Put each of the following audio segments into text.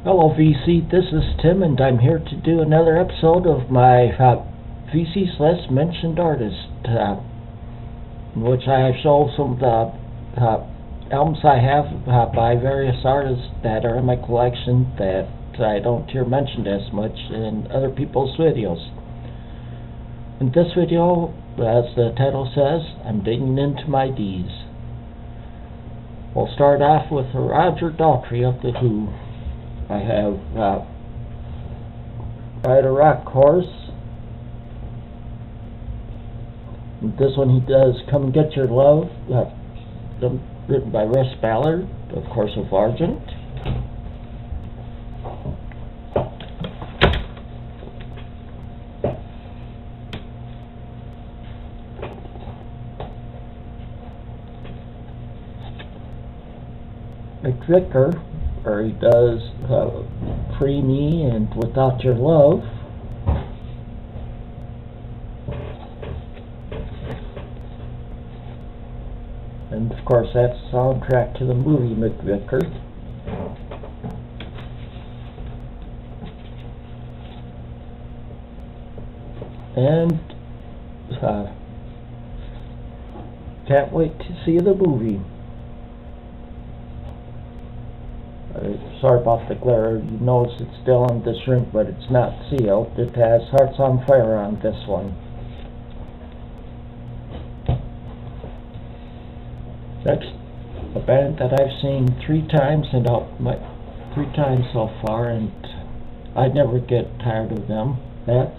Hello VC, this is Tim and I'm here to do another episode of my VC's Less Mentioned Artist, in which I have shown some of the albums I have by various artists that are in my collection that I don't hear mentioned as much in other people's videos. In this video, as the title says, I'm digging into my D's. We'll start off with Roger Daltrey of The Who. I have Ride a Rock Horse. And this one he does Come and Get Your Love, written by Russ Ballard, of course, of Argent. McVicker, where he does Free Me and Without Your Love. And of course that's the soundtrack to the movie McVicker. And can't wait to see the movie. Sorry about the glare, you notice it's still on the shrink, but it's not sealed. It has Hearts on Fire on this one. Next, a band that I've seen three times so far, and I never get tired of them. That's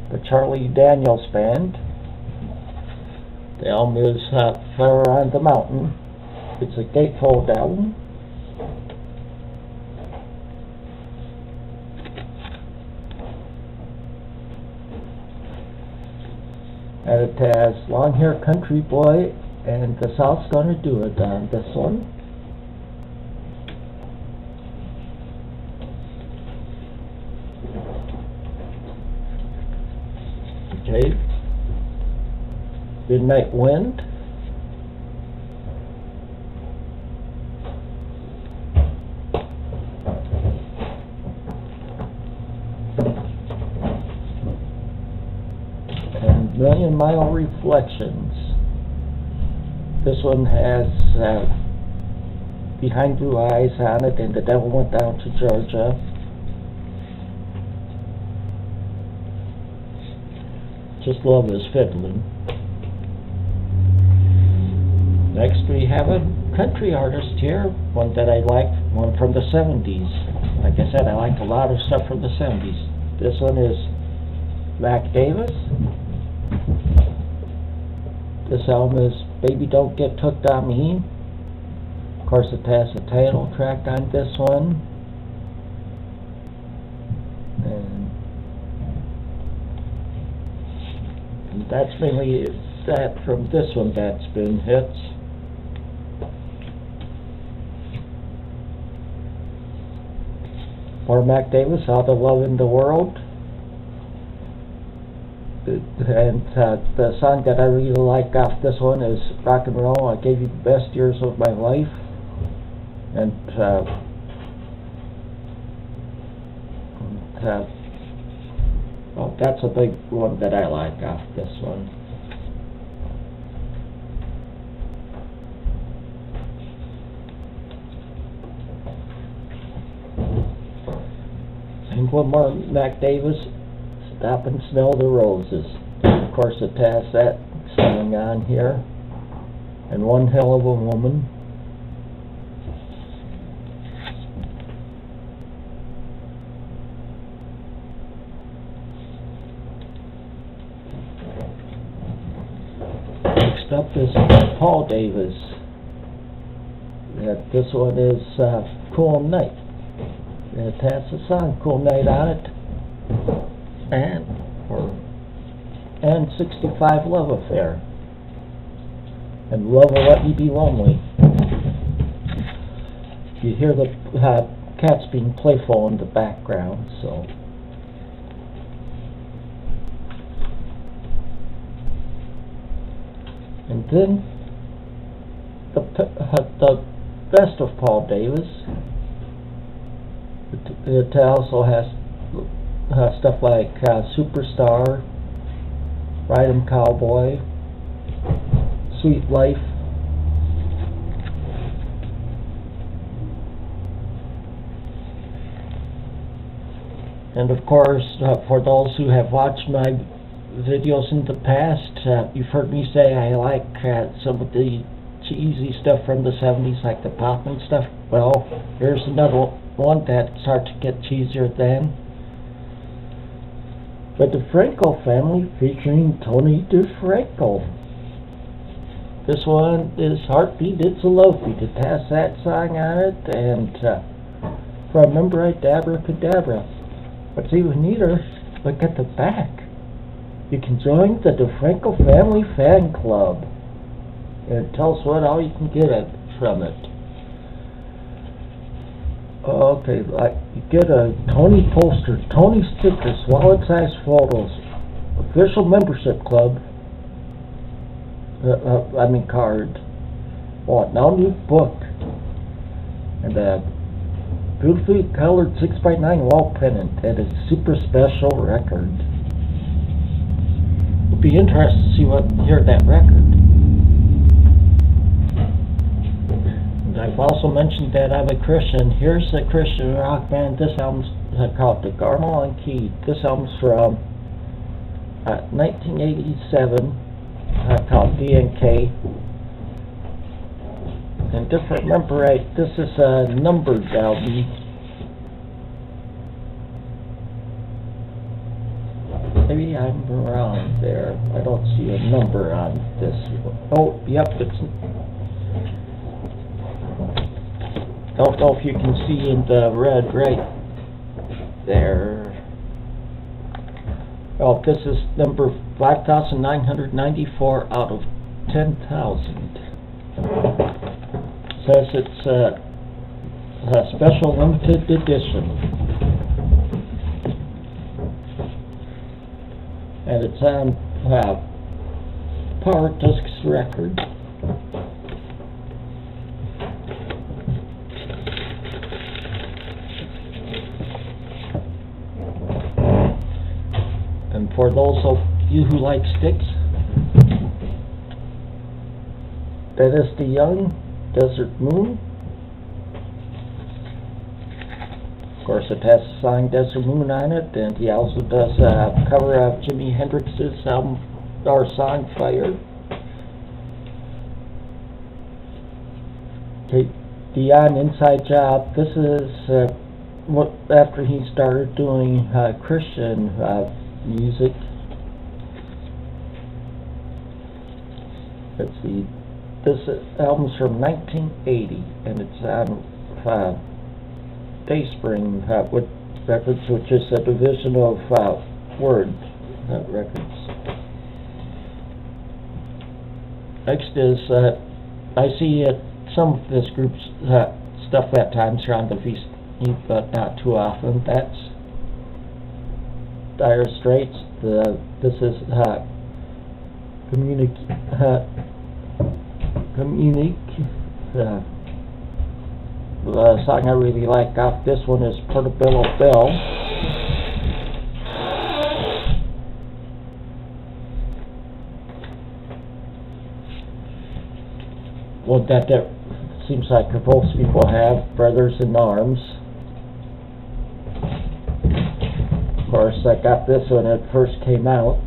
the Charlie Daniels Band. The album is Fire on the Mountain. It's a gatefold album. And it has Long Hair Country Boy and The South's Gonna Do It on this one. Okay. Midnight Wind. Million Mile Reflections. This one has Behind Blue Eyes on it and The Devil Went Down to Georgia. Just love this fiddling. Next we have a country artist here, one that I like, one from the 70s. Like I said, I like a lot of stuff from the 70s. This one is Mac Davis. This album is Baby Don't Get Hooked on Me. Of course it has a title track on this one. And that's mainly that from this one that's been hits. For Mac Davis, All the Love in the World. And the song that I really like off this one is Rock and Roll, I Gave You the Best Years of My Life. And well, that's a big one that I like off this one. And one more Mac Davis, Stop and Smell the Roses. Of course it has that song on here. And One Hell of a Woman. Next up is Paul Davis. This one is Cool Night. It has the song Cool Night on it. And 65 Love Affair. And Love Will Let You Be Lonely. You hear the cats being playful in the background, so. And then the best of Paul Davis It also has stuff like Superstar, Ride 'em Cowboy, Sweet Life, and of course, for those who have watched my videos in the past, you've heard me say I like some of the cheesy stuff from the 70s, like the poppin' stuff. Well, here's another one that's hard to get cheesier than. The DeFranco Family featuring Tony DeFranco. This one is Heartbeat, It's a Love Beat. It has that song on it, and if I remember right, Abracadabra. What's even neater, look at the back. You can join the DeFranco Family Fan Club. And tell us what all you can get from it. Okay, like you get a Tony poster, Tony stickers, wallet-size photos, official membership club. Card. Oh, now new book, and a beautifully colored 6x9 wall pennant, and a super special record. It'll be interesting to hear that record. And I've also mentioned that I'm a Christian. Here's a Christian rock band. This album's called The Garmal and Key. This album's from 1987, called D&K. And if I remember right, this is a numbered album. Maybe I'm wrong there. I don't see a number on this one. Oh, yep, it's... Don't know if you can see in the red right there. Oh, this is number 5,994 out of 10,000. Says it's a special limited edition. And it's on Power Discs Records. And for those of you who like sticks, that is the Young Desert Moon. Of course, it has the song Desert Moon on it, and he also does a cover of Jimi Hendrix's album or song Fire. Okay, Beyond Inside Job. This is after he started doing Christian music. Let's see. This album's from 1980, and it's on Dayspring Records, which is a division of Word Records. Next is, I see some of this group's stuff at times around the feast, but not too often. That's Dire Straits. This is Communique. The song I really like off this one is Portobello Bell. Well, that seems like most people have, Brothers in Arms. Of course, I got this when it first came out.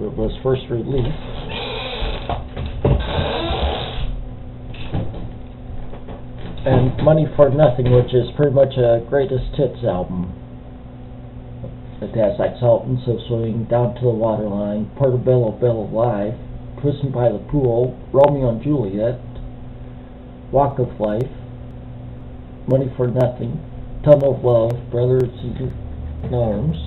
It was first released. And Money for Nothing, which is pretty much a greatest hits album. It has like Sultans of Swing, Down to the Waterline, Portobello Bell Live, Twisting by the Pool, Romeo and Juliet, Walk of Life, Money for Nothing, Tunnel of Love, Brothers in Arms.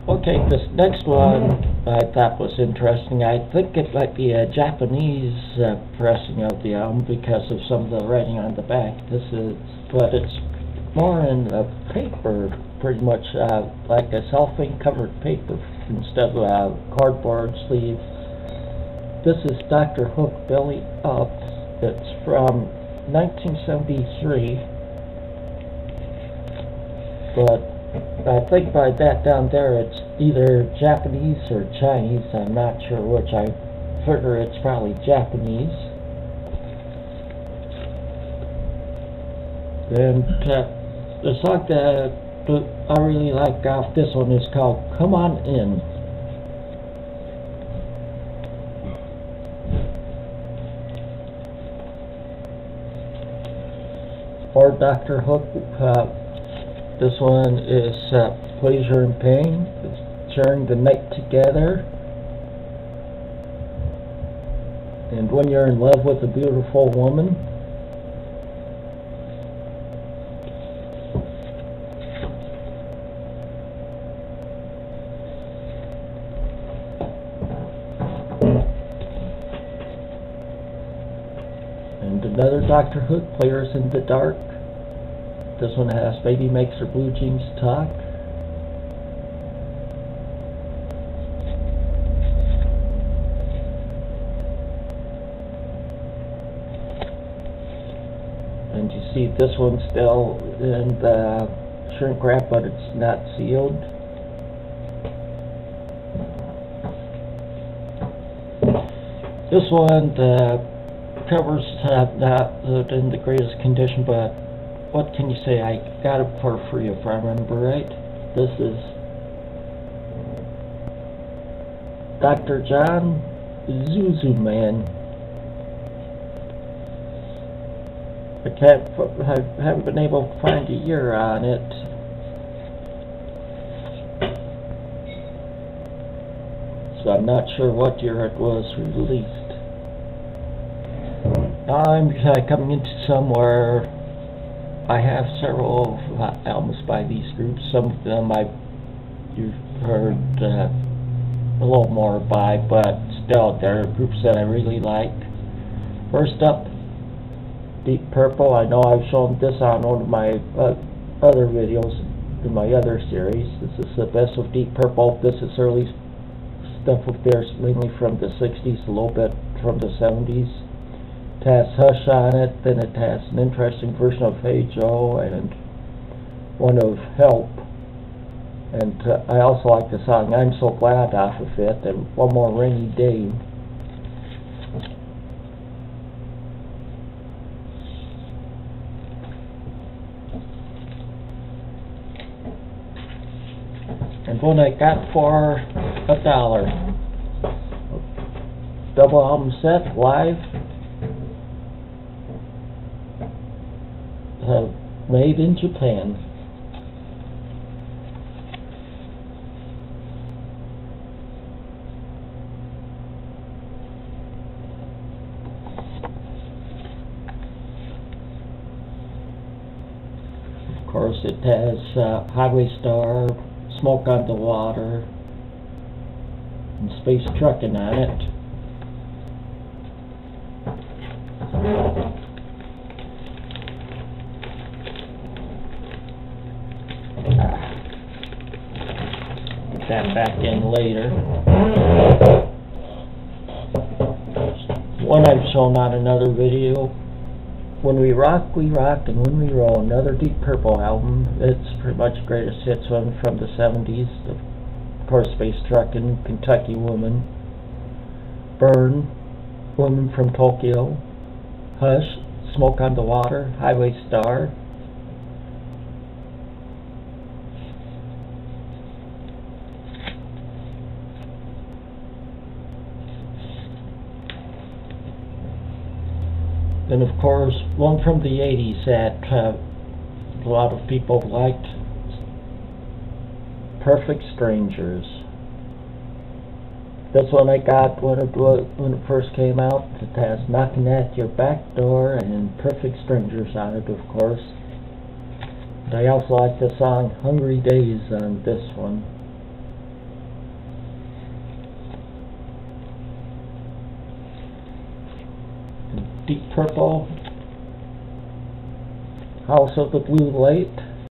Okay, this next one I thought was interesting. I think it might be a Japanese pressing of the album because of some of the writing on the back. But it's more in paper, pretty much like a cellophane covered paper instead of cardboard sleeve. This is Dr. Hook Belly Up. It's from 1973, but I think by that down there it's either Japanese or Chinese. I'm not sure which. I figure it's probably Japanese. And the song that I really like off this one is called Come On In. For Dr. Hook, this one is Pleasure and Pain. It's sharing the night together. And when you're in love with a beautiful woman. And another Dr. Hook, Players in the Dark. This one has Baby Makes Her Blue Jeans Talk. And you see this one's still in the shrink wrap, but it's not sealed. This one, the cover's not in the greatest condition, but what can you say? I got it for free if I remember right. This is Dr. John Zuzu Man. I haven't been able to find a year on it. So I'm not sure what year it was released. Now I'm coming into somewhere. I have several albums by these groups. Some of them you've heard a little more by, but still they're groups that I really like. First up, Deep Purple. I know I've shown this on one of my other videos in my other series. This is the best of Deep Purple. This is early stuff of theirs, mainly from the 60s, a little bit from the 70s. It has Hush on it, then it has an interesting version of Hey Joe and one of Help. And I also like the song I'm So Glad off of it, and One More Rainy Day. And one I got for $1. Double album set, live. Made in Japan. Of course, it has Highway Star, Smoke on the Water, and Space Truckin' on it. Get that back in later. One I've shown on another video. When We Rock, We Rock, and When We Roll, another Deep Purple album. It's pretty much greatest hits one from the 70s. Of course, Space Truckin', Kentucky Woman, Burn, Woman from Tokyo, Hush, Smoke on the Water, Highway Star. And of course, one from the 80s that a lot of people liked, Perfect Strangers. This one I got when it first came out. It has Knocking at Your Back Door and Perfect Strangers on it, of course. And I also like the song Hungry Days on this one. Deep Purple, House of the Blue Light.